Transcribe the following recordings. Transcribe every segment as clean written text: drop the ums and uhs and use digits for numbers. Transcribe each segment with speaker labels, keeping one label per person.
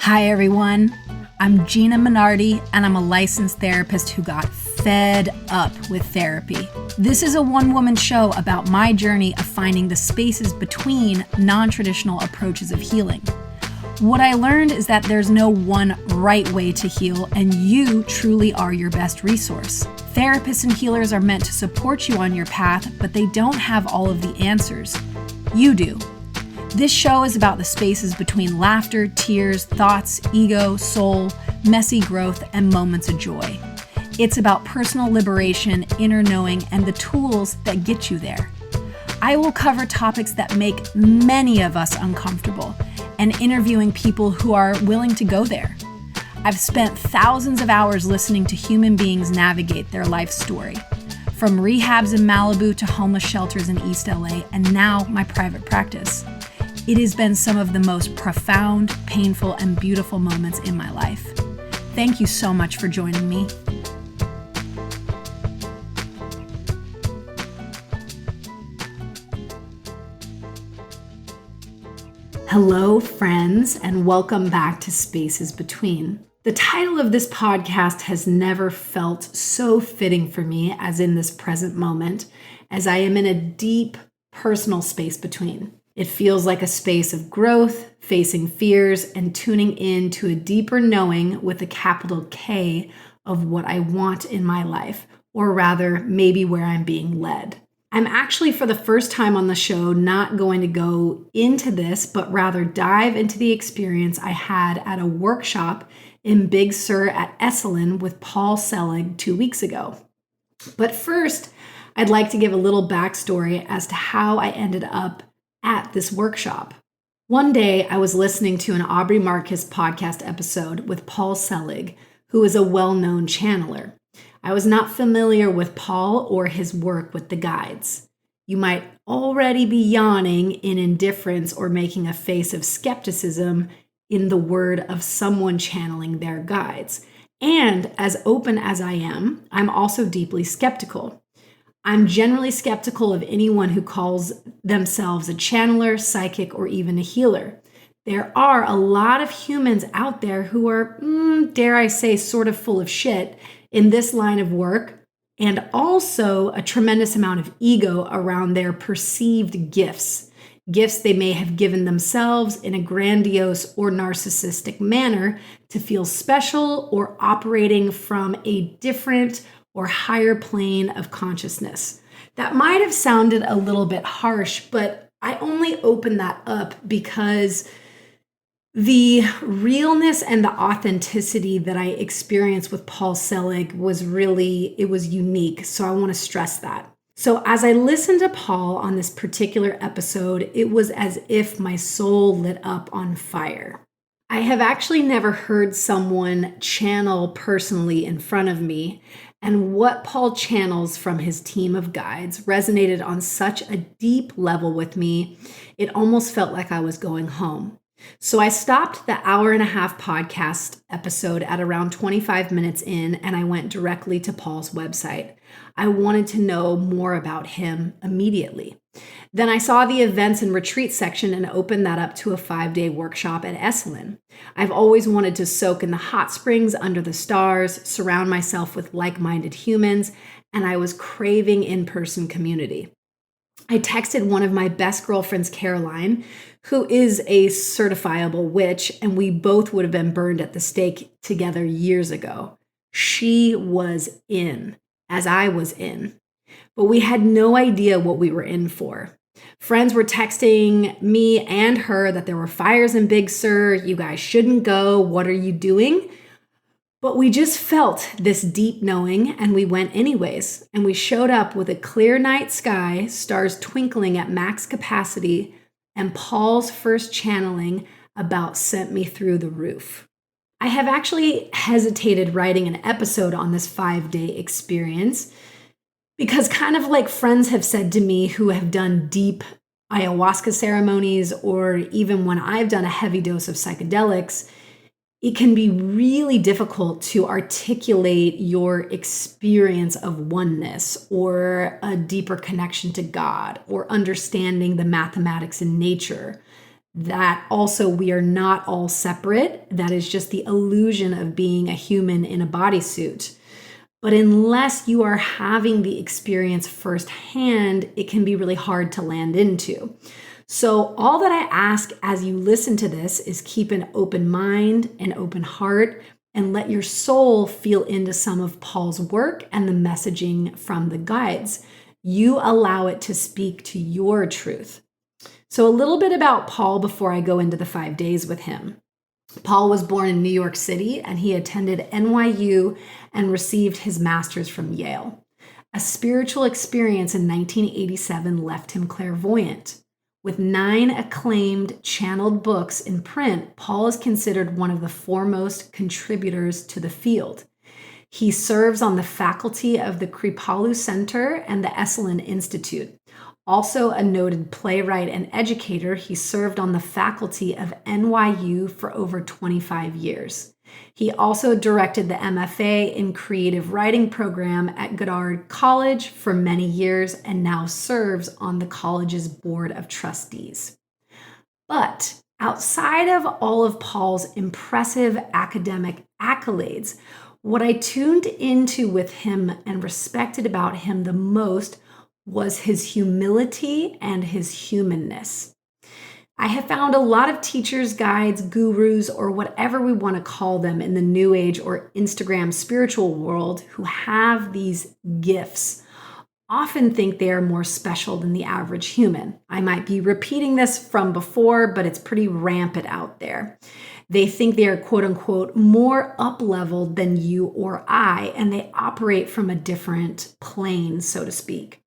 Speaker 1: Hi everyone, I'm Gina Minardi and I'm a licensed therapist who got fed up with therapy. This is a one-woman show about my journey of finding the spaces between non-traditional approaches of healing. What I learned is that there's no one right way to heal, and you truly are your best resource. Therapists and healers are meant to support you on your path, but they don't have all of the answers. You do. This show is about the spaces between laughter, tears, thoughts, ego, soul, messy growth, and moments of joy. It's about personal liberation, inner knowing, and the tools that get you there. I will cover topics that make many of us uncomfortable and interviewing people who are willing to go there. I've spent thousands of hours listening to human beings navigate their life story, from rehabs in Malibu to homeless shelters in East LA, and now my private practice. It has been some of the most profound, painful, and beautiful moments in my life. Thank you so much for joining me. Hello, friends, and welcome back to Spaces Between. The title of this podcast has never felt so fitting for me as in this present moment, as I am in a deep personal space between. It feels like a space of growth, facing fears, and tuning in to a deeper knowing with a capital K of what I want in my life, or rather, maybe where I'm being led. I'm actually, for the first time on the show, not going to go into this, but rather dive into the experience I had at a workshop in Big Sur at Esalen with Paul Selig 2 weeks ago. But first, I'd like to give a little backstory as to how I ended up at this workshop. One day, I was listening to an Aubrey Marcus podcast episode with Paul Selig, who is a well-known channeler. I was not familiar with Paul or his work with the guides. You might already be yawning in indifference or making a face of skepticism in the word of someone channeling their guides. And as open as I am, I'm also deeply skeptical. I'm generally skeptical of anyone who calls themselves a channeler, psychic, or even a healer. There are a lot of humans out there who are, dare I say, sort of full of shit in this line of work, and also a tremendous amount of ego around their perceived gifts they may have given themselves in a grandiose or narcissistic manner to feel special or operating from a different or higher plane of consciousness. That might have sounded a little bit harsh, but I only opened that up because the realness and the authenticity that I experienced with Paul Selig was unique. So I want to stress that. So as I listened to Paul on this particular episode, it was as if my soul lit up on fire. I have actually never heard someone channel personally in front of me, and what Paul channels from his team of guides resonated on such a deep level with me, it almost felt like I was going home. So I stopped the hour-and-a-half podcast episode at around 25 minutes in, and I went directly to Paul's website. I wanted to know more about him immediately. Then I saw the events and retreat section and opened that up to a 5-day workshop at Esalen. I've always wanted to soak in the hot springs under the stars, surround myself with like-minded humans, and I was craving in-person community. I texted one of my best girlfriends, Caroline, who is a certifiable witch, and we both would have been burned at the stake together years ago. She was in, as I was in, but we had no idea what we were in for. Friends were texting me and her that there were fires in Big Sur. You guys shouldn't go. What are you doing? But we just felt this deep knowing, and we went anyways. And we showed up with a clear night sky, stars twinkling at max capacity, and Paul's first channeling about sent me through the roof. I have actually hesitated writing an episode on this 5-day experience because, kind of like friends have said to me who have done deep ayahuasca ceremonies, or even when I've done a heavy dose of psychedelics, it can be really difficult to articulate your experience of oneness or a deeper connection to God or understanding the mathematics in nature. that also we are not all separate. That is just the illusion of being a human in a bodysuit. But unless you are having the experience firsthand, it can be really hard to land into. So all that I ask as you listen to this is keep an open mind, an open heart, and let your soul feel into some of Paul's work and the messaging from the guides. You allow it to speak to your truth. So a little bit about Paul before I go into the 5 days with him. Paul was born in New York City, and he attended NYU and received his master's from Yale. A spiritual experience in 1987 left him clairvoyant. With 9 acclaimed channeled books in print, Paul is considered one of the foremost contributors to the field. He serves on the faculty of the Kripalu Center and the Esalen Institute. Also a noted playwright and educator, he served on the faculty of NYU for over 25 years. He also directed the MFA in Creative Writing program at Goddard College for many years and now serves on the college's Board of Trustees. But outside of all of Paul's impressive academic accolades, what I tuned into with him and respected about him the most was his humility and his humanness. I have found a lot of teachers, guides, gurus, or whatever we want to call them in the New Age or Instagram spiritual world who have these gifts often think they are more special than the average human. I might be repeating this from before, but it's pretty rampant out there. They think they are quote unquote more up-leveled than you or I, and they operate from a different plane, so to speak.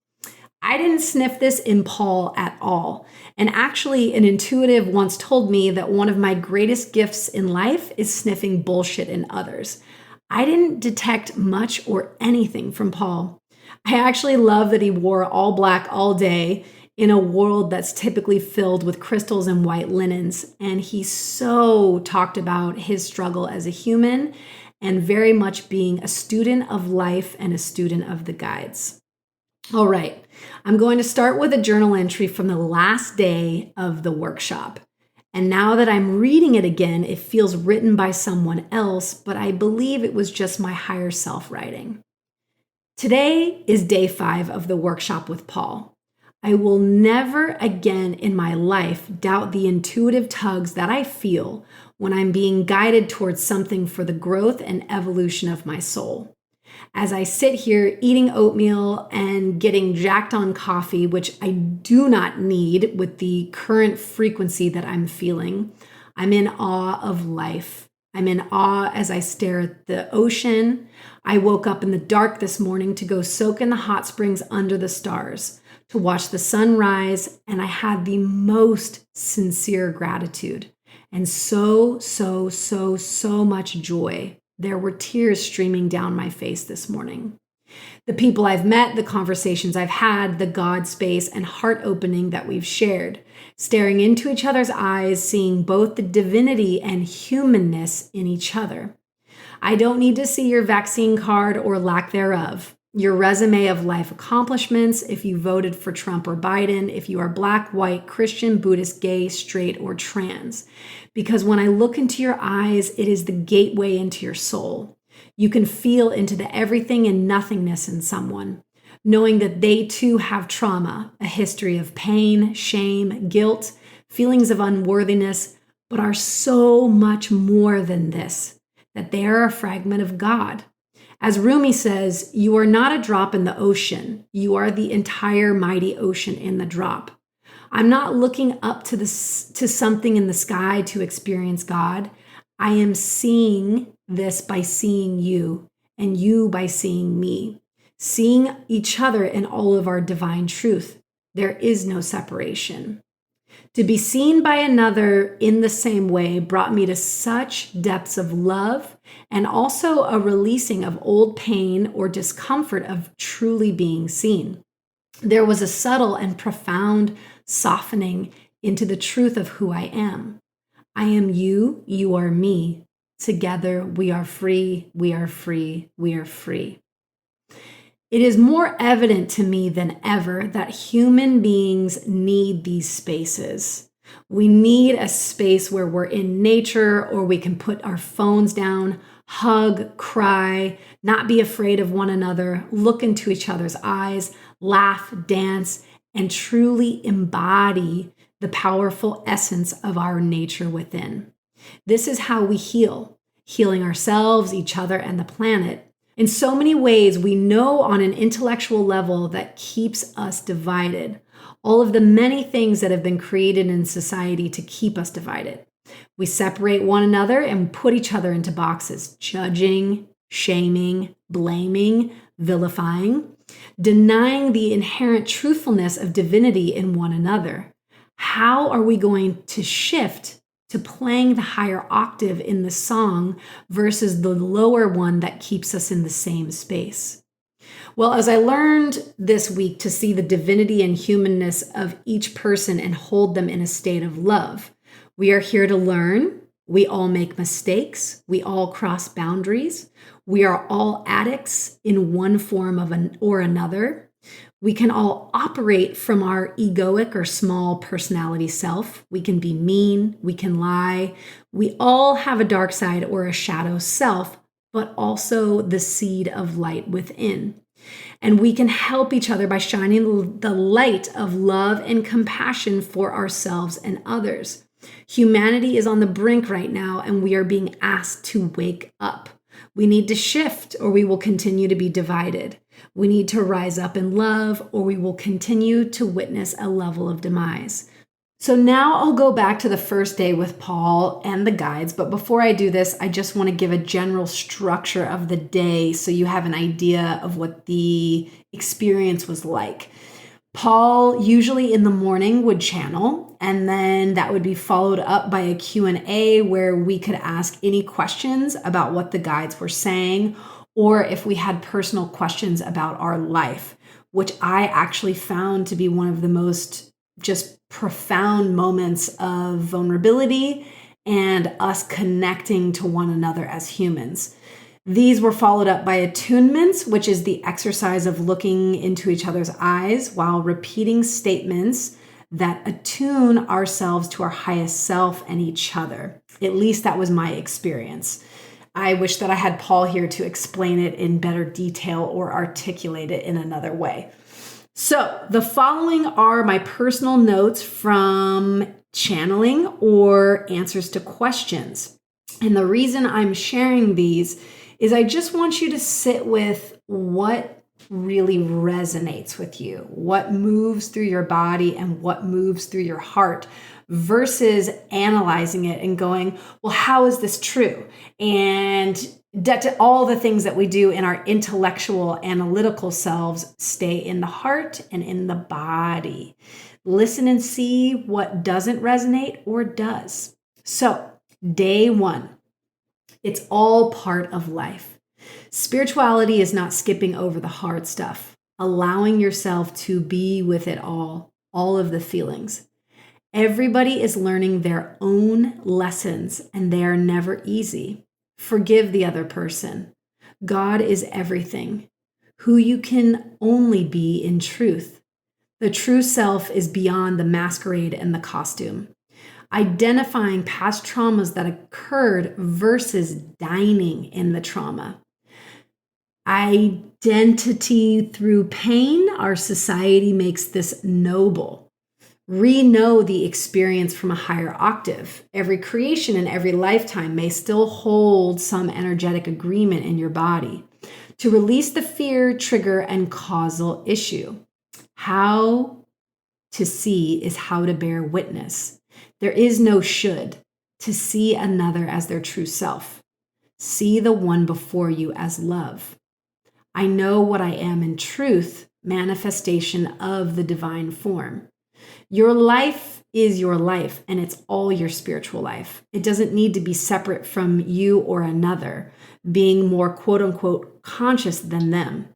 Speaker 1: I didn't sniff this in Paul at all. And actually, an intuitive once told me that one of my greatest gifts in life is sniffing bullshit in others. I didn't detect much or anything from Paul. I actually love that he wore all black all day in a world that's typically filled with crystals and white linens. And he so talked about his struggle as a human and very much being a student of life and a student of the guides. All right, I'm going to start with a journal entry from the last day of the workshop. And now that I'm reading it again, it feels written by someone else, but I believe it was just my higher self writing. Today is day 5 of the workshop with Paul. I will never again in my life doubt the intuitive tugs that I feel when I'm being guided towards something for the growth and evolution of my soul. As I sit here eating oatmeal and getting jacked on coffee, which I do not need with the current frequency that I'm feeling, I'm in awe of life. I'm in awe as I stare at the ocean. I woke up in the dark this morning to go soak in the hot springs under the stars, to watch the sun rise, and I had the most sincere gratitude and so much joy. There were tears streaming down my face this morning. The people I've met, the conversations I've had, the God space and heart opening that we've shared, staring into each other's eyes, seeing both the divinity and humanness in each other. I don't need to see your vaccine card or lack thereof, your resume of life accomplishments, if you voted for Trump or Biden, if you are Black, white, Christian, Buddhist, gay, straight, or trans. Because when I look into your eyes, it is the gateway into your soul. You can feel into the everything and nothingness in someone, knowing that they too have trauma, a history of pain, shame, guilt, feelings of unworthiness, but are so much more than this, that they are a fragment of God. As Rumi says, you are not a drop in the ocean. You are the entire mighty ocean in the drop. I'm not looking up to something in the sky to experience God. I am seeing this by seeing you, and you by seeing me, seeing each other in all of our divine truth. There is no separation. To be seen by another in the same way brought me to such depths of love and also a releasing of old pain or discomfort of truly being seen. There was a subtle and profound softening into the truth of who I am. I am you, you are me. Together we are free, we are free, we are free. It is more evident to me than ever that human beings need these spaces. We need a space where we're in nature or we can put our phones down, hug, cry, not be afraid of one another, look into each other's eyes, laugh, dance, and truly embody the powerful essence of our nature within. This is how we heal, healing ourselves, each other, and the planet. In so many ways, we know on an intellectual level that keeps us divided. All of the many things that have been created in society to keep us divided. We separate one another and put each other into boxes, judging, shaming, blaming, vilifying, denying the inherent truthfulness of divinity in one another. How are we going to shift to playing the higher octave in the song versus the lower one that keeps us in the same space? Well, as I learned this week to see the divinity and humanness of each person and hold them in a state of love, we are here to learn. We all make mistakes. We all cross boundaries. We are all addicts in one form or another. We can all operate from our egoic or small personality self. We can be mean. We can lie. We all have a dark side or a shadow self, but also the seed of light within. And we can help each other by shining the light of love and compassion for ourselves and others. Humanity is on the brink right now, and we are being asked to wake up. We need to shift, or we will continue to be divided. We need to rise up in love, or we will continue to witness a level of demise. So now I'll go back to the first day with Paul and the guides. But before I do this, I just want to give a general structure of the day so you have an idea of what the experience was like. Paul usually in the morning would channel, and then that would be followed up by a Q&A where we could ask any questions about what the guides were saying, or if we had personal questions about our life, which I actually found to be one of the most just profound moments of vulnerability and us connecting to one another as humans. These were followed up by attunements, which is the exercise of looking into each other's eyes while repeating statements that attune ourselves to our highest self and each other. At least that was my experience. I wish that I had Paul here to explain it in better detail or articulate it in another way. So the following are my personal notes from channeling or answers to questions. And the reason I'm sharing these is I just want you to sit with what really resonates with you, what moves through your body and what moves through your heart versus analyzing it and going, well, how is this true? And all the things that we do in our intellectual, analytical selves stay in the heart and in the body. Listen and see what doesn't resonate or does. So, day one, it's all part of life. Spirituality is not skipping over the hard stuff, allowing yourself to be with it all of the feelings. Everybody is learning their own lessons, and they are never easy. Forgive the other person. God is everything, who you can only be in truth. The true self is beyond the masquerade and the costume. Identifying past traumas that occurred versus dining in the trauma. Identity through pain, our society makes this noble. Re-know the experience from a higher octave. Every creation and every lifetime may still hold some energetic agreement in your body to release the fear, trigger, and causal issue. How to see is how to bear witness. There is no should. To see another as their true self. See the one before you as love. I know what I am in truth, manifestation of the divine form. Your life is your life, and it's all your spiritual life. It doesn't need to be separate from you or another, being more quote unquote conscious than them.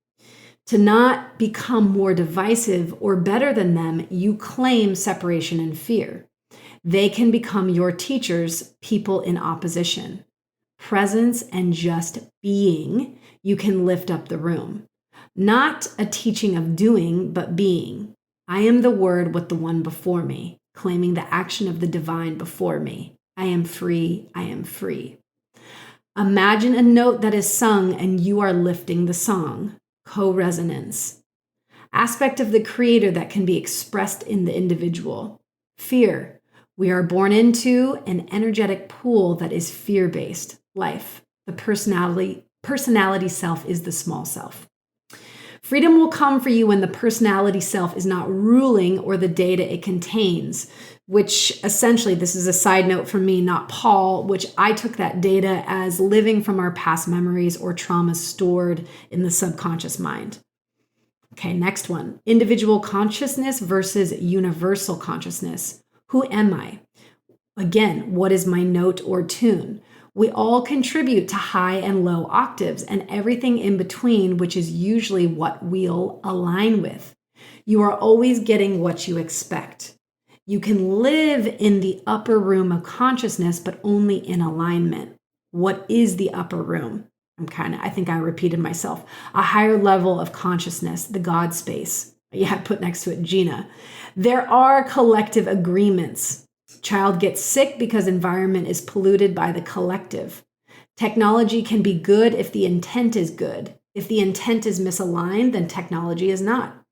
Speaker 1: To not become more divisive or better than them, you claim separation and fear. They can become your teachers, people in opposition. Presence and just being, you can lift up the room. Not a teaching of doing, but being. I am the word with the one before me. claiming the action of the divine before me. I am free. I am free. Imagine a note that is sung and you are lifting the song. Co-resonance. Aspect of the creator that can be expressed in the individual. Fear. We are born into an energetic pool that is fear-based. Life. The personality self is the small self. Freedom will come for you when the personality self is not ruling or the data it contains, which essentially, this is a side note from me, not Paul, which I took that data as living from our past memories or traumas stored in the subconscious mind. Okay, next one. Individual consciousness versus universal consciousness. Who am I? Again, what is my note or tune? We all contribute to high and low octaves and everything in between, which is usually what we'll align with. You are always getting what you expect. You can live in the upper room of consciousness, but only in alignment. What is the upper room? I think I repeated myself. A higher level of consciousness, the God space. Yeah, I put next to it Gina. There are collective agreements. Child gets sick because environment is polluted by the collective. Technology can be good if the intent is good. If the intent is misaligned, then technology is not.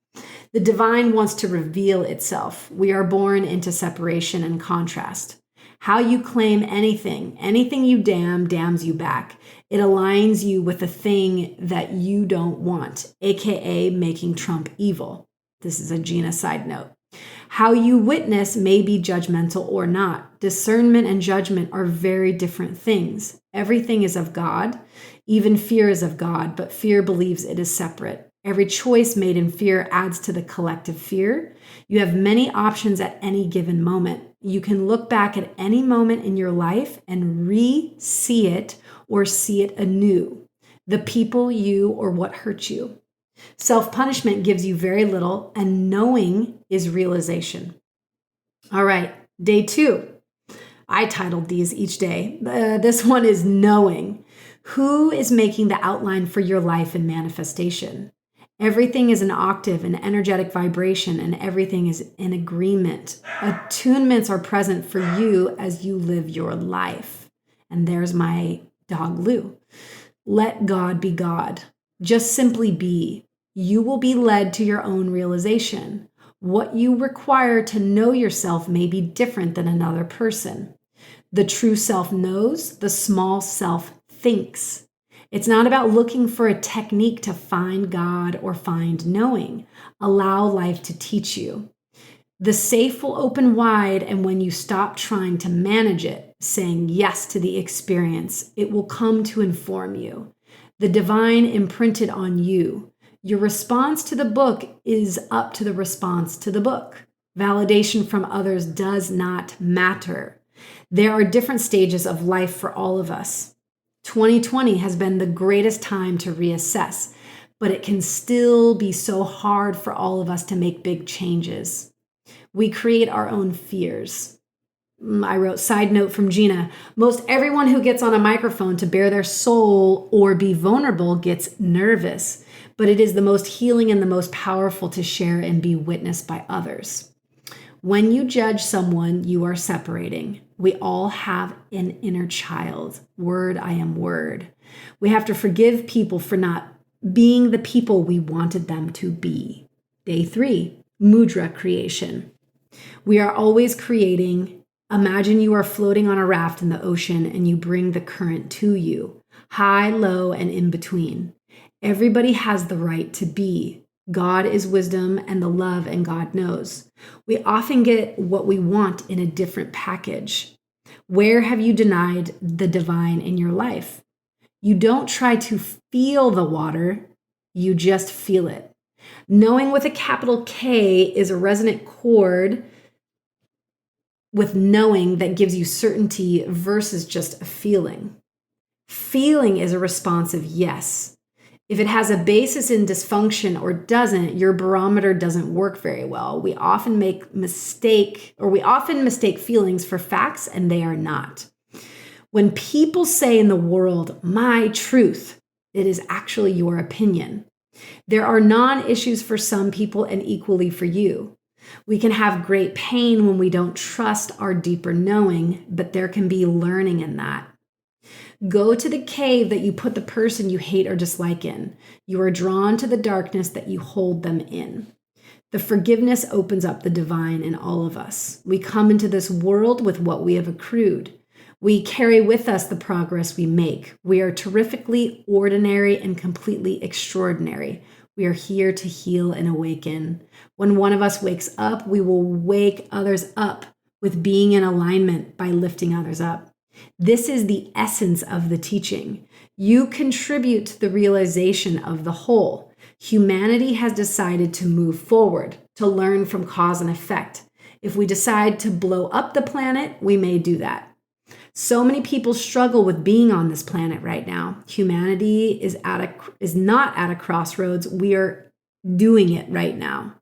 Speaker 1: The divine wants to reveal itself. We are born into separation and contrast. How you claim anything you damns you back. It aligns you with the thing that you don't want, aka making Trump evil. This is a Gina side note. How you witness may be judgmental or not. Discernment and judgment are very different things. Everything is of God. Even fear is of God, but fear believes it is separate. Every choice made in fear adds to the collective fear. You have many options at any given moment. You can look back at any moment in your life and re-see it or see it anew. The people, you, or what hurt you. Self-punishment gives you very little, and knowing is realization. All right, day 2. I titled these each day. This one is knowing. Who is making the outline for your life and manifestation? Everything is an octave, an energetic vibration, and everything is in agreement. Attunements are present for you as you live your life. And there's my dog, Lou. Let God be God. Just simply be. You will be led to your own realization. What you require to know yourself may be different than another person. The true self knows, the small self thinks. It's not about looking for a technique to find God or find knowing. Allow life to teach you. The safe will open wide, and when you stop trying to manage it, saying yes to the experience, it will come to inform you. The divine imprinted on you. Your response to the book is up to the response to the book. Validation from others does not matter. There are different stages of life for all of us. 2020 has been the greatest time to reassess, but it can still be so hard for all of us to make big changes. We create our own fears. I wrote, side note from Gina, most everyone who gets on a microphone to bare their soul or be vulnerable gets nervous, but it is the most healing and the most powerful to share and be witnessed by others. When you judge someone, you are separating. We all have an inner child. Word, I am word. We have to forgive people for not being the people we wanted them to be. Day 3, mudra creation. We are always creating. Imagine you are floating on a raft in the ocean and you bring the current to you, high, low, and in between. Everybody has the right to be. God is wisdom and the love, and God knows. We often get what we want in a different package. Where have you denied the divine in your life? You don't try to feel the water, you just feel it. Knowing with a capital K is a resonant chord with knowing that gives you certainty versus just a feeling. Feeling is a responsive yes. If it has a basis in dysfunction or doesn't, your barometer doesn't work very well. We often mistake feelings for facts, and they are not. When people say in the world, my truth, it is actually your opinion. There are non-issues for some people and equally for you. We can have great pain when we don't trust our deeper knowing, but there can be learning in that. Go to the cave that you put the person you hate or dislike in. You are drawn to the darkness that you hold them in. The forgiveness opens up the divine in all of us. We come into this world with what we have accrued. We carry with us the progress we make. We are terrifically ordinary and completely extraordinary. We are here to heal and awaken. When one of us wakes up, we will wake others up with being in alignment by lifting others up. This is the essence of the teaching. You contribute to the realization of the whole. Humanity has decided to move forward, to learn from cause and effect. If we decide to blow up the planet, we may do that. So many people struggle with being on this planet right now. Humanity is not at a crossroads. We are doing it right now.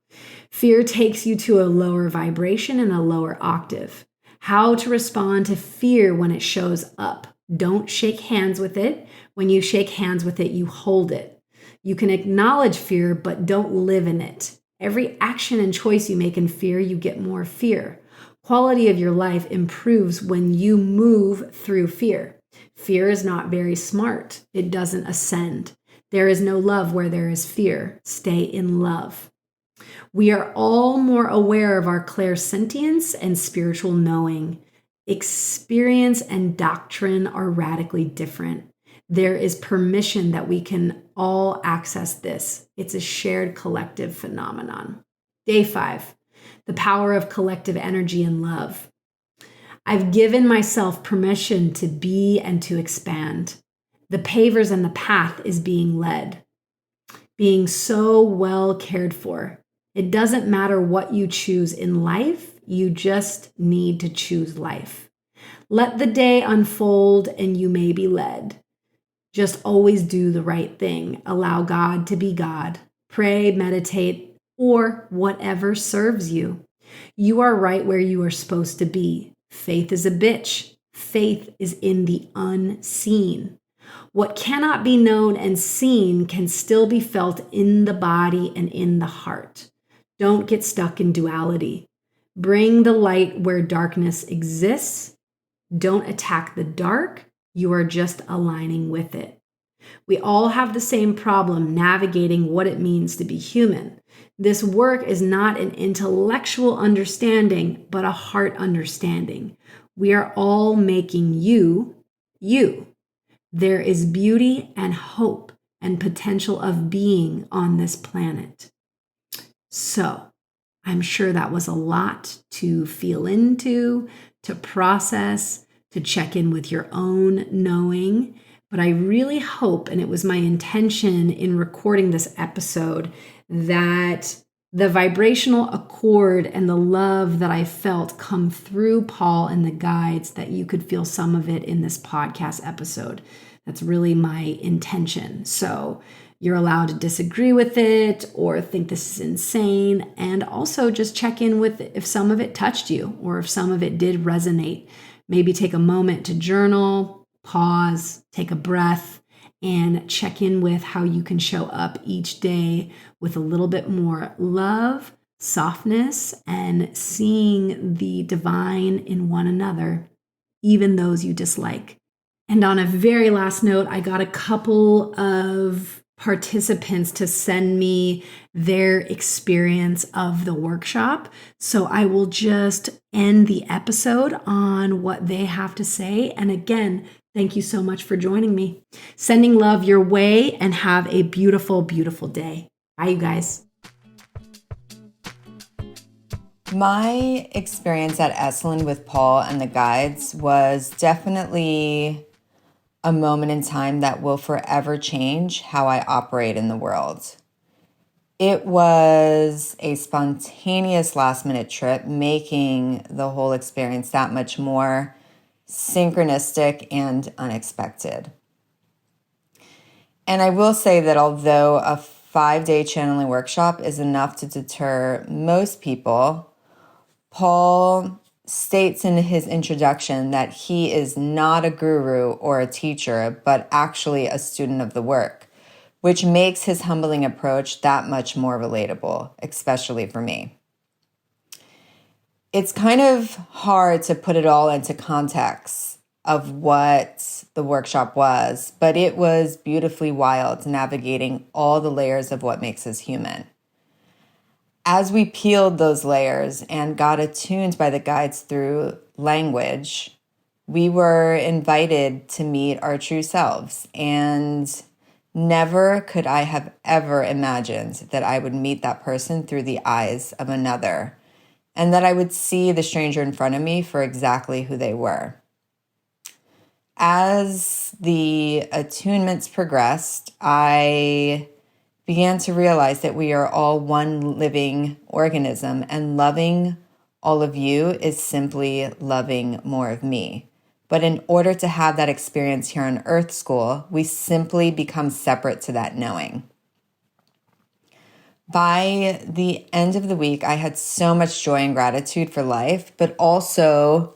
Speaker 1: Fear takes you to a lower vibration and a lower octave. How to respond to fear when it shows up. Don't shake hands with it. When you shake hands with it, you hold it. You can acknowledge fear, but don't live in it. Every action and choice you make in fear, you get more fear. Quality of your life improves when you move through fear. Fear is not very smart. It doesn't ascend. There is no love where there is fear. Stay in love. We are all more aware of our clairsentience and spiritual knowing. Experience and doctrine are radically different. There is permission that we can all access this. It's a shared collective phenomenon. Day 5, the power of collective energy and love. I've given myself permission to be and to expand. The pavers and the path is being led, being so well cared for. It doesn't matter what you choose in life, you just need to choose life. Let the day unfold and you may be led. Just always do the right thing. Allow God to be God. Pray, meditate, or whatever serves you. You are right where you are supposed to be. Faith is a bitch. Faith is in the unseen. What cannot be known and seen can still be felt in the body and in the heart. Don't get stuck in duality. Bring the light where darkness exists. Don't attack the dark. You are just aligning with it. We all have the same problem navigating what it means to be human. This work is not an intellectual understanding, but a heart understanding. We are all making you, you. There is beauty and hope and potential of being on this planet. So, I'm sure that was a lot to feel into, to process, to check in with your own knowing. But I really hope, and it was my intention in recording this episode, that the vibrational accord and the love that I felt come through Paul and the guides, that you could feel some of it in this podcast episode. That's really my intention. So you're allowed to disagree with it or think this is insane. And also just check in with if some of it touched you or if some of it did resonate. Maybe take a moment to journal, pause, take a breath, and check in with how you can show up each day with a little bit more love, softness, and seeing the divine in one another, even those you dislike. And on a very last note, I got a couple of participants to send me their experience of the workshop. So I will just end the episode on what they have to say. And again, thank you so much for joining me. Sending love your way and have a beautiful, beautiful day. Bye, you guys.
Speaker 2: My experience at Esalen with Paul and the guides was definitely a moment in time that will forever change how I operate in the world. It was a spontaneous last-minute trip, making the whole experience that much more synchronistic and unexpected. And I will say that although a 5-day channeling workshop is enough to deter most people, Paul states in his introduction that he is not a guru or a teacher, but actually a student of the work, which makes his humbling approach that much more relatable, especially for me. It's kind of hard to put it all into context of what the workshop was, but it was beautifully wild, navigating all the layers of what makes us human. As we peeled those layers and got attuned by the guides through language, we were invited to meet our true selves. And never could I have ever imagined that I would meet that person through the eyes of another, and that I would see the stranger in front of me for exactly who they were. As the attunements progressed, I began to realize that we are all one living organism, and loving all of you is simply loving more of me. But in order to have that experience here on Earth School, we simply become separate to that knowing. By the end of the week, I had so much joy and gratitude for life, but also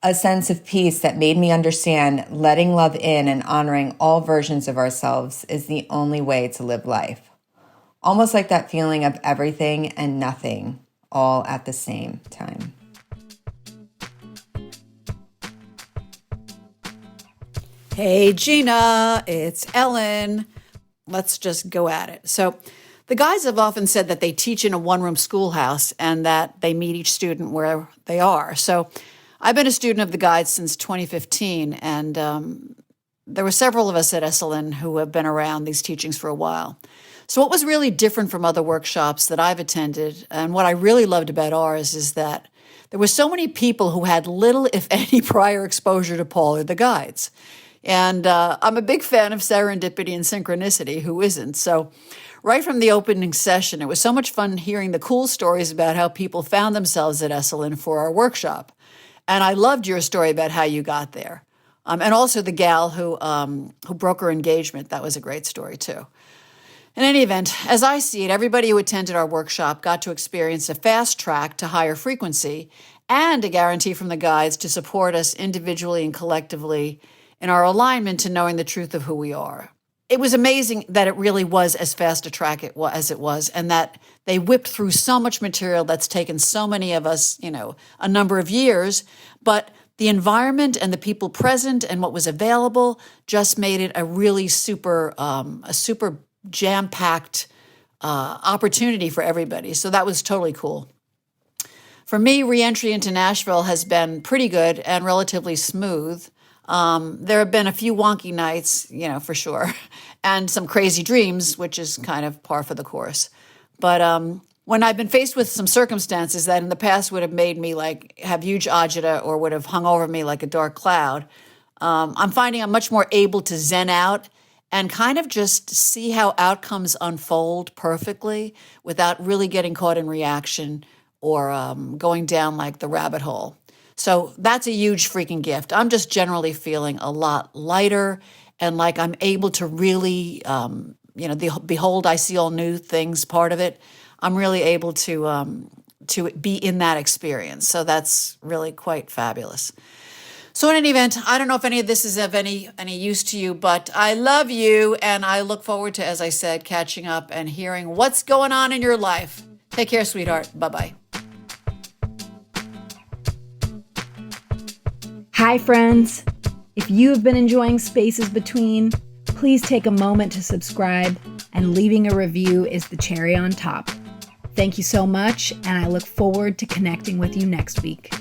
Speaker 2: a sense of peace that made me understand letting love in and honoring all versions of ourselves is the only way to live life. Almost like that feeling of everything and nothing all at the same time.
Speaker 3: Hey, Gina, it's Ellen. Let's just go at it. So the guys have often said that they teach in a one-room schoolhouse and that they meet each student where they are. So I've been a student of the guides since 2015, and there were several of us at Esalen who have been around these teachings for a while. So what was really different from other workshops that I've attended, and what I really loved about ours, is that there were so many people who had little, if any, prior exposure to Paul or the guides. And I'm a big fan of serendipity and synchronicity. Who isn't? So right from the opening session, it was so much fun hearing the cool stories about how people found themselves at Esalen for our workshop. And I loved your story about how you got there. And also the gal who broke her engagement. That was a great story, too. In any event, as I see it, everybody who attended our workshop got to experience a fast track to higher frequency and a guarantee from the guides to support us individually and collectively in our alignment to knowing the truth of who we are. It was amazing that it really was as fast a track as it was, and that they whipped through so much material that's taken so many of us, a number of years, but the environment and the people present and what was available just made it a really super jam-packed opportunity for everybody. So that was totally cool. For me, re-entry into Nashville has been pretty good and relatively smooth. There have been a few wonky nights, for sure, and some crazy dreams, which is kind of par for the course. But when I've been faced with some circumstances that in the past would have made me have huge agita or would have hung over me like a dark cloud, I'm finding I'm much more able to zen out and kind of just see how outcomes unfold perfectly without really getting caught in reaction or going down like the rabbit hole. So that's a huge freaking gift. I'm just generally feeling a lot lighter and like I'm able to really, the behold, I see all new things part of it. I'm really able to be in that experience. So that's really quite fabulous. So in any event, I don't know if any of this is of any use to you, but I love you, and I look forward to, as I said, catching up and hearing what's going on in your life. Take care, sweetheart. Bye-bye.
Speaker 1: Hi, friends. If you have been enjoying Spaces Between, please take a moment to subscribe, and leaving a review is the cherry on top. Thank you so much, and I look forward to connecting with you next week.